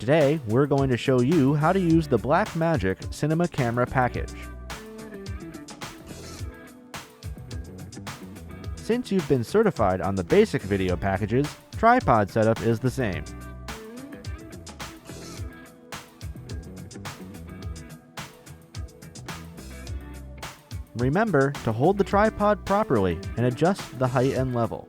Today, we're going to show you how to use the Blackmagic Cinema Camera package. Since you've been certified on the basic video packages, tripod setup is the same. Remember to hold the tripod properly and adjust the height and level.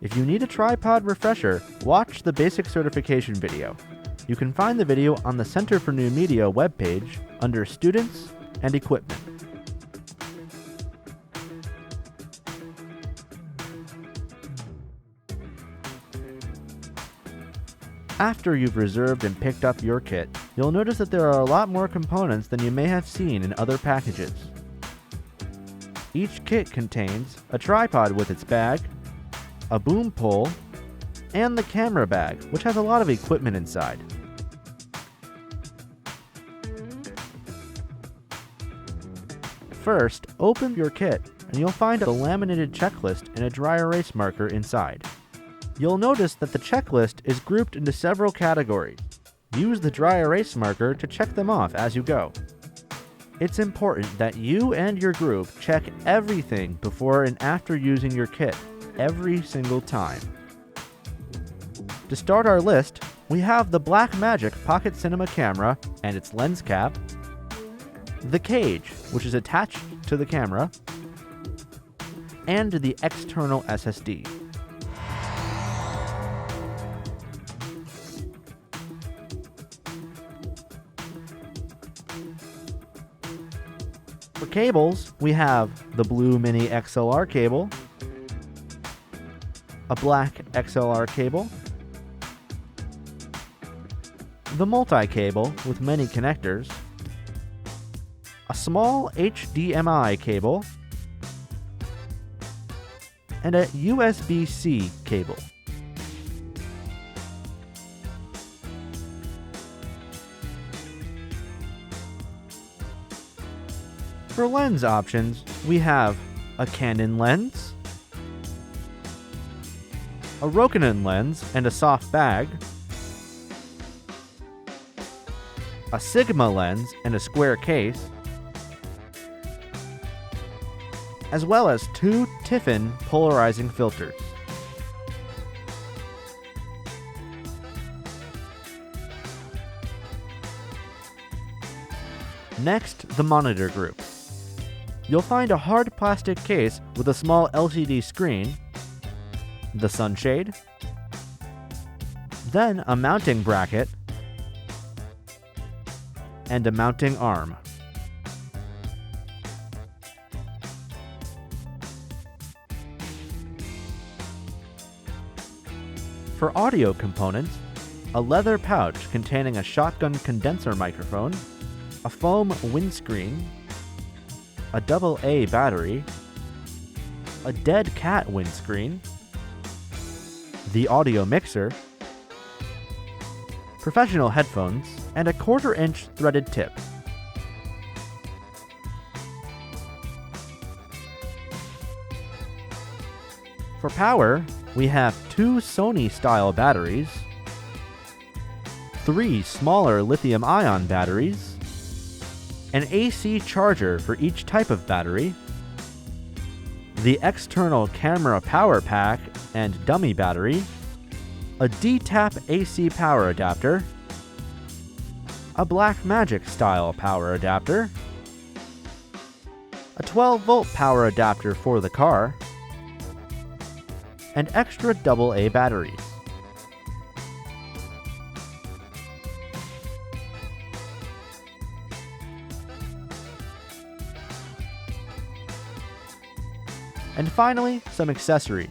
If you need a tripod refresher, watch the basic certification video. You can find the video on the Center for New Media webpage under Students and Equipment. After you've reserved and picked up your kit, you'll notice that there are a lot more components than you may have seen in other packages. Each kit contains a tripod with its bag, a boom pole, and the camera bag, which has a lot of equipment inside. First, open your kit and you'll find a laminated checklist and a dry erase marker inside. You'll notice that the checklist is grouped into several categories. Use the dry erase marker to check them off as you go. It's important that you and your group check everything before and after using your kit every single time. To start our list, we have the Blackmagic Pocket Cinema camera and its lens cap, the cage, which is attached to the camera, and the external SSD. For cables, we have the blue mini XLR cable, a black XLR cable, the multi-cable with many connectors, a small HDMI cable, and a USB-C cable. For lens options, we have a Canon lens, a Rokinon lens and a soft bag, a Sigma lens and a square case, as well as two Tiffin polarizing filters. Next, the monitor group. You'll find a hard plastic case with a small LCD screen, the sunshade, then a mounting bracket, and a mounting arm. For audio components, a leather pouch containing a shotgun condenser microphone, a foam windscreen, a AA battery, a dead cat windscreen, the audio mixer, professional headphones, and a 1/4-inch threaded tip. For power, we have two Sony-style batteries, 3 smaller lithium-ion batteries, an AC charger for each type of battery, the external camera power pack and dummy battery, a D-Tap AC power adapter, a Blackmagic style power adapter, a 12-volt power adapter for the car, and extra AA batteries. And finally, some accessories,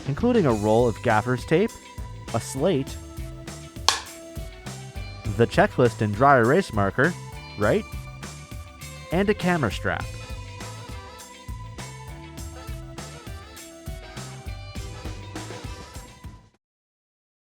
including a roll of gaffer's tape, a slate, the checklist and dry erase marker, right? And a camera strap.